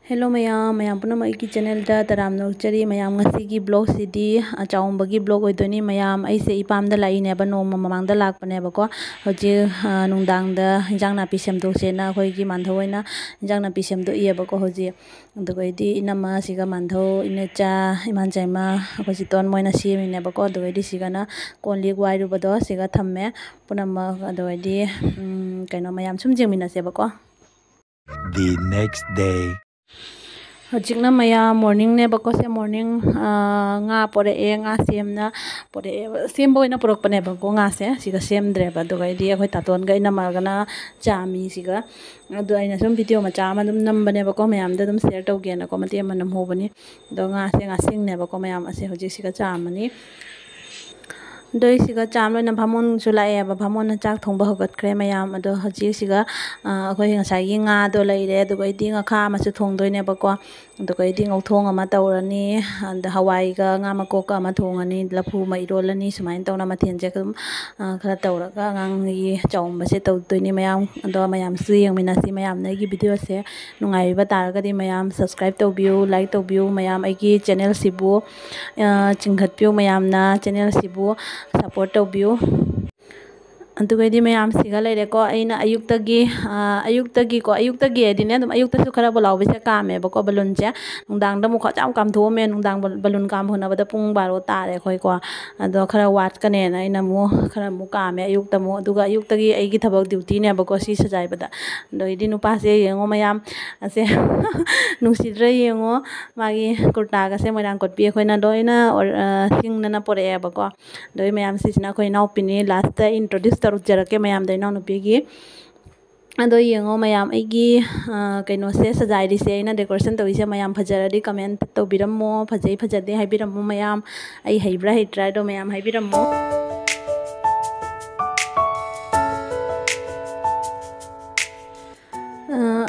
Hello mayam puna ki channel da taram nokchari mayam ngasi ki blog sidi chaumba ki blog oidoni mayam aise ipam da lai ne ba no mamang da lak pane ba ko hoji nungdang da hinjang na pisem do sena khoi ki mandhoina hinjang na pisem do ye ba ko hoji dugoi di inama siga mandho inecha iman jaima hoji ton moina simi ne ba ko dugoi di siga na konli gwai ru ba do siga thamme punama dugoi di kaino mayam sum jingmina se ba ko the next day. Hojikna maya morning ne bako se morning nga pore e nga semna pore sembo ina porok pane bako nga se siga semdre ba do gai di akhoi taton ga ina magana chami siga adu aina sum video macha ma dum nambane bako mayam da dum share tawge na ko mate manam hobani do nga se nga sing ne bako mayam ase hojik siga chamani doi siga cham loina bhamon chulae ba bhamon na chak thongba hogat khre mayam ado hoji siga akhoi ngasai gi nga do leire do gai di nga kha ma chu thong doi ne ba ko do gai di ngau thong ama tawrani and hawai ga nga ma ko ka ma thongani laphu mai rolani sumain tawna ma then je kum khara tawra ga ngang gi chaum ba se taw doi ni mayam ado mayam su yeng mina si mayam na gi video se nungai ba tar ga di mayam subscribe to view like to view mayam ai gi channel sibu chinghat pyu mayam na channel sibu support to view antugadi mayam siga leire ko aina ayuktagi ko ayuktagi edine dum ayukta su khara bolaw bise kame ba ko balun je nungdang da mu kha cham kam tho me nungdang balun kam hona ba da pung 12 tare khoi ko ado khara wat kane na ina mu khara mu kame ayukta mu aduga ayuktagi ai gi thabak duty ne ba ko si sajai ba da do idi nu pa se yengo mayam ase nungsidra yengo magi kurta ga se moirang kot pi khoina doina or singna na pore ba ko doi mayam si sina khoi nau pini last introduce taruk jarake mayam dai nau nupi gi ado yengo mayam aigi kaino se sajai ri se ina decoration tobi se mayam phajaradi comment tobirammo phajai phajade haibirammo mayam ai haibra hitra do mayam haibirammo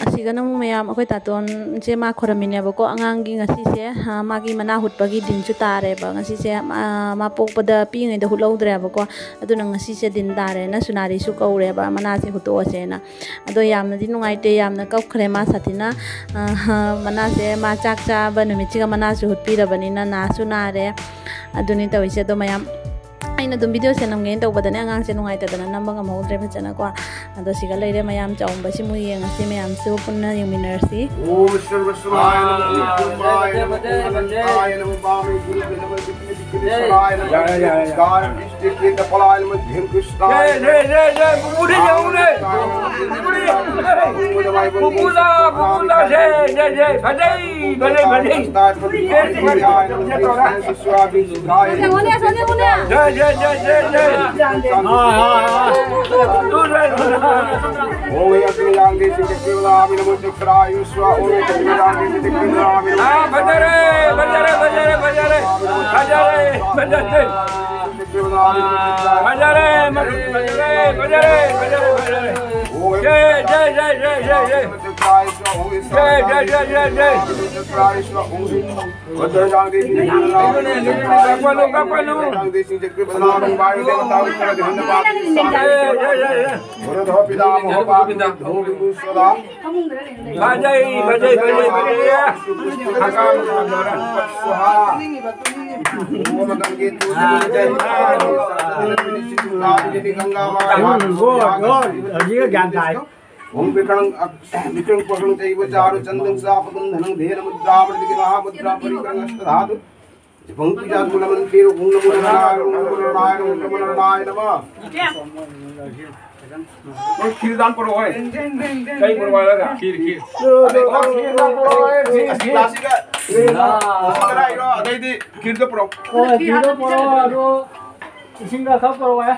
asiga namu mayam akoi taton je ma khoramine ba ko angang gi ngasi se magi mana hutpa gi din chu tare ba ngasi se ma pokpada pi ngai da hulodre ba ko adu nang ngasi se din tare na sunari su kaure ba mana se huto se na ado yamna di nungai te yamna kau khre ma satina mana se ma chak cha ba numi chiga mana su hutpi ra bani na sunare aduni tawise do mayam aina dum video se namgen to badane angang se nungai ta dana nambang am hodre phachana ko ado siga leire mayam chaum ba simu yeng se mayam se punna yeminar si om sarvasvaya namo ayana namo bami guru namo dikhisaraya namo gar district the palal madhyam krishna jai budi jaune bukula jai bhajai Om Vikram Pakram Jaiva Charu Chandam Sapatam Dhanam Dhena Mudra Mudra Mahamudra Parikrama Ashtadhatu Bhakti Jatmula Mantiru Om Namo Narayana Om Namo Narayana Nama खीर दान पर होए कई पर होए लगा खीर खीर दान पर होए क्लासिक करा इरो अदई दी खीर तो पर खीर तो पर अरो इसिंगा सब पर होए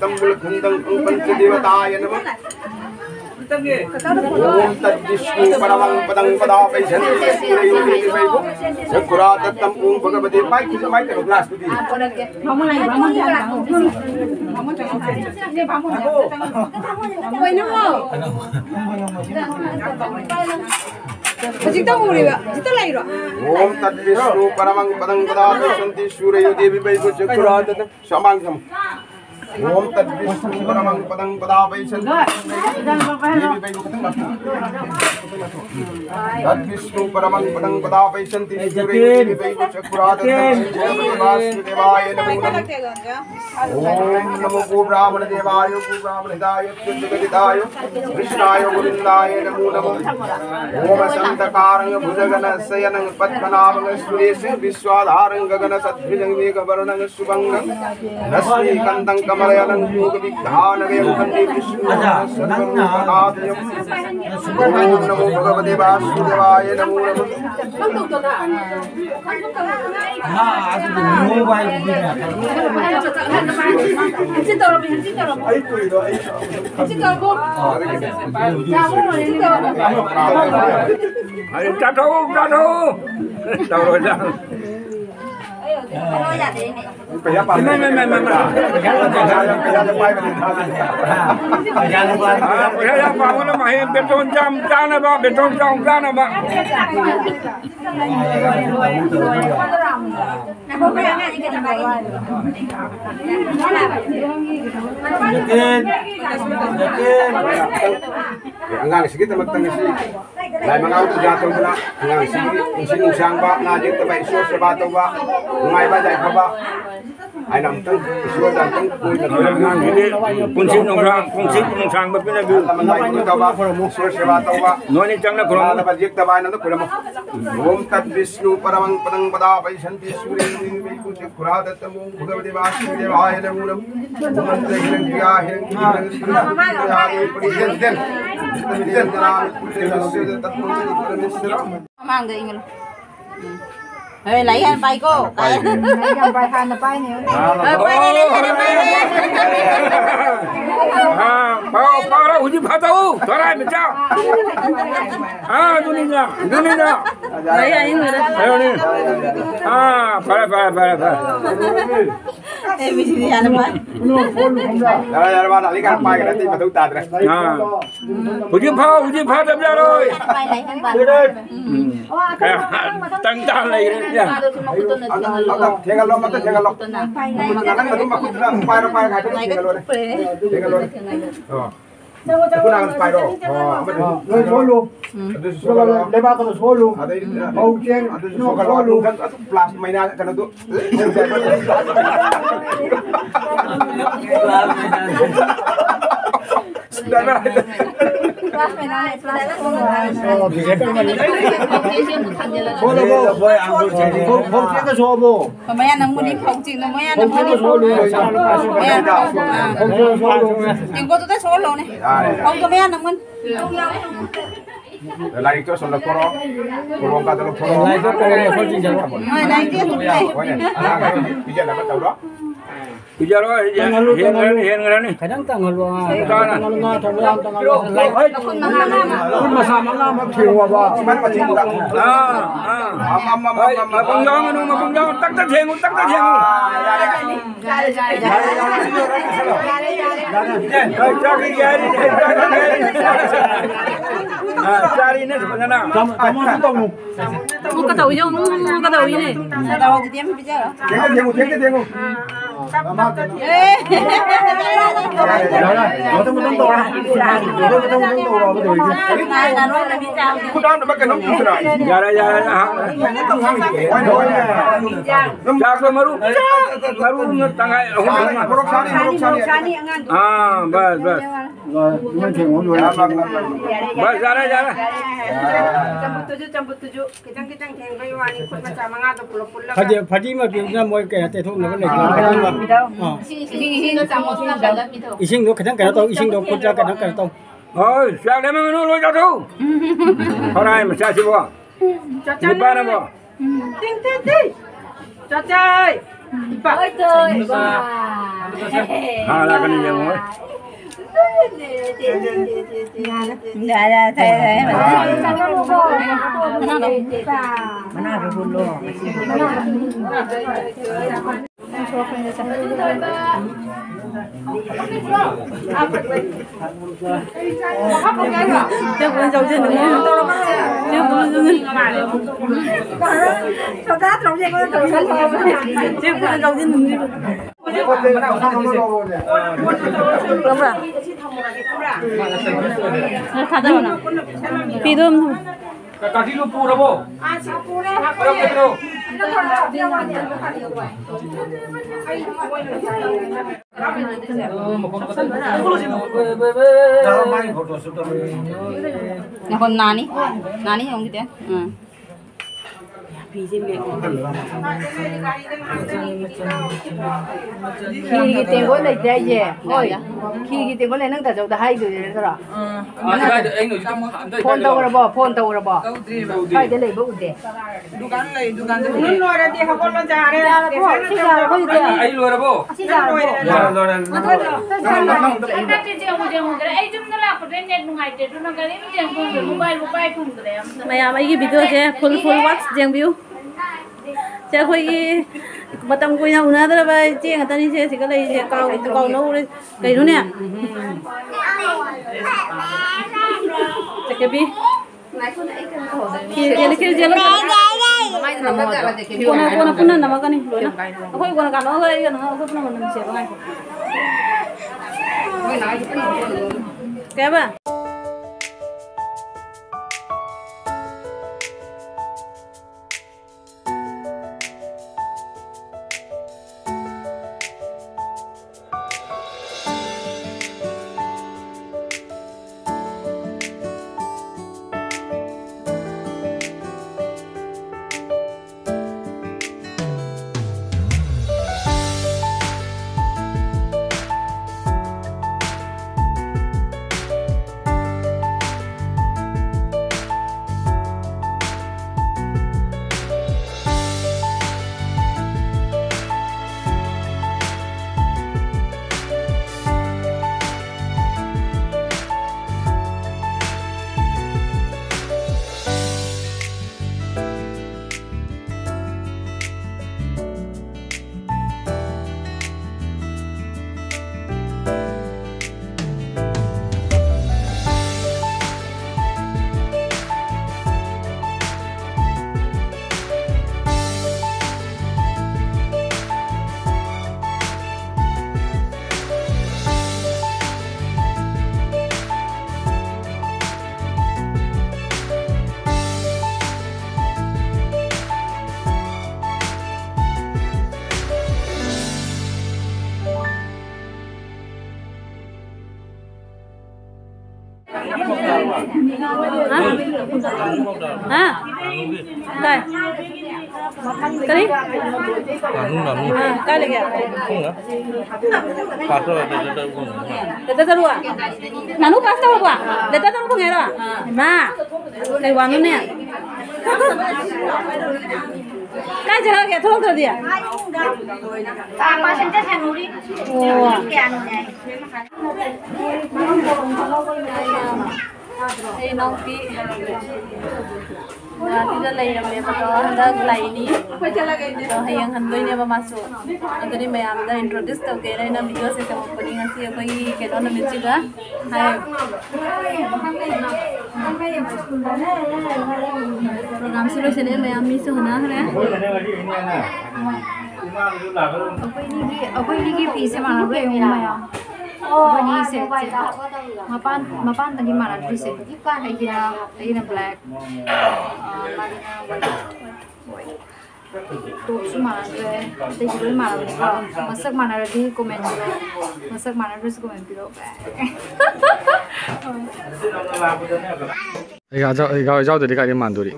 Tambul Kundang Panchadevataya Namah. Om Tat Vishnu Paramang Padang Padavai Shanti Surayu Devayu Sakura Tattam Om Bhagavate Pai Kusa Pai Karo Glass Pudi. Om Tat Vishnu Paramang Padang Padavai Shanti Surayu Devayu Sakura Tattam Samang Sam. Om Tat Vishnu Paramang Padang Padavai Shanti Tat Vishnu Paramang Padang Padavai Shanti Surayu Devayu Sakura Tattam Vasudevaya Namo Om Namo Brahmana Devaya Brahmana Hidaya Jagagadaya Krishnaya Govindaya Namo Namo Om Santakaranga Bhujagana Sayanang Padmanabhanga Suresi Vishwadharanga Gagana Satbhujang Megavarnanga Subhanga Nasmi Kantang Malayalam Yoga Vidhana Vayamandi Vishnu Sarvarupanadhyam Om Namo Bhagavate Vasudevaya Namo Namo Anggang sikit magtangis dahil mga auto jatuh na anggang sikit kung sinong siyang ba najit na ba iso sa bato ba ngay ba dahil ba ay namtang iso dantang anggang hindi kung sinong siyang ba pinagul laman na ito ba iso sa bato ba noon itang na kurang na bajik na ba na kula mo Om Tat Vishnu Paramang Padang Padavai Shanti Surayu Devayu Sakura Tattam Om Bhagavate Vasudevaya Namo Namo Om Hirangiya lấy hand bay cô lấy hand bay hand là bay nhiều bay đây bao bao đâu chỉ bao đâu thôi này mình chào Dunia lấy anh người đấy đi phải ABCD hana pai. Yara ba ali kan pai cái này mà tôi ta rồi. Ujung phao tập ra rồi. Pai lai han ba. Tăng ta lại nha. Thega lo mata thega lo. Kan betul makut na pai pai kai thega lo. Thega lo. Aku nak pai lo. Rồi số luôn. Lấy ba con số luôn. Bầu chen, nó số luôn. Kan plus mainan kan tu. Sudah lah. Kelas mainan sudah lah. Số là vô. Bầu chen cái số vô. Pemain nang mudi phong ching nang pemain nang mudi Số luôn. Số luôn. Ching ko tu ta số luôn này. Phong pemain nang mun. Lari itu soal poro, poro kata lo poro. Lại cho cái số gì vậy? Mai nang dia tu dai. Bisa dapat tahu dah. Bây giờ rồi, hiện ra đi. Cái đang tăng luôn à. Tăng à. Kun mà sao mà thiếu à ba. Mana macam tu dah. Mà bông gió, tắt thiền. Cho cái ghế đi. Cha đi nó rồi nào. Không có đầu vô, không có đầu như này. Tahu di dia bây giờ. Tengok. Nó không có to. Nó không có to rồi rồi. Nang nói là đi chào. Aku dah nak makan nong tu dah. Dạ đây. Cha ko maru tangay. Poro sani. Bas. Rồi, mình thiếu rồi. Bas ra đây. Campur tujuh, kita yang kayu wani ikut macam mengata pulau-pulau. Faji mà kiểu như mỗi cái tết hôm nó cái này. Sini tu campur tu dalam itu. Ising nó cái đó tao ising đó quốc gia cái đó tao. Ôi, sao để mà nó lôi cho thu. Hôm nay mà sao chịu bỏ? Đi ba năm bỏ. Ting. Cacai. Ôi trời. Là cái này nhiều rồi. Dạ thấy Mana ada bulu. Chứ con dâu trên đừng nghe tao đâu có. Chứ con dâu trên. Sao ta trồng gì con trồng sao? Chứ con dâu trên đừng nghe. Lắm rồi. Nó thật đâu nào. Phi đơm thôi. Kasih lu pura bo. Berapa kilo? Nah kon nani yang gitu ya. Khi cái tiền của này chơi về, thôi khi cái tiền của này nó thật sự là hay rồi đó. Phone tàu rồi bỏ. Phải để lấy bút để. Dukan nó nói là tiền không có trả đấy. Ai lu ada bo? Maya mấy cái video chứ full watch riêng view. Chứ khôi cái mà tầm quay nhau nữa đó vậy chứ người ta đi chơi thì cái này cầu nấu đi cái nữa nè. Chắc cái bi. Kia nó kuna nama kan ni loh na. Aku ikut kan orang ini kan aku pun mana siapa kan. Kayak apa? Hả? Đây. Cái đi. Cái này kìa. Để ta dulu. Nanu pas tahu apa? Để ta dulu pengen apa? Nah. Cái wangi nè. Cái jalan kìa, thong thôi dia. Apa saja saya nuri. Oh. Hey, nong pi. Tidak lagi yang dia pakai, hendak lain ni. So, yang handoi ni apa masuk. Jadi saya anda introduce tu ke lain video saya company ngasih apa ini ke dalam juga. Hai. Program sudah sini saya ambil suhna है. Apa ini piece mana boleh umumnya? Oh, ini set. Mapan tadi mana piece? Ini black. Top mana deh? Tadi mana deh? Masak mana deh? Komen dulu. Masak mana deh? Komen dulu. 이거 저 이거 저도 이거 만두리.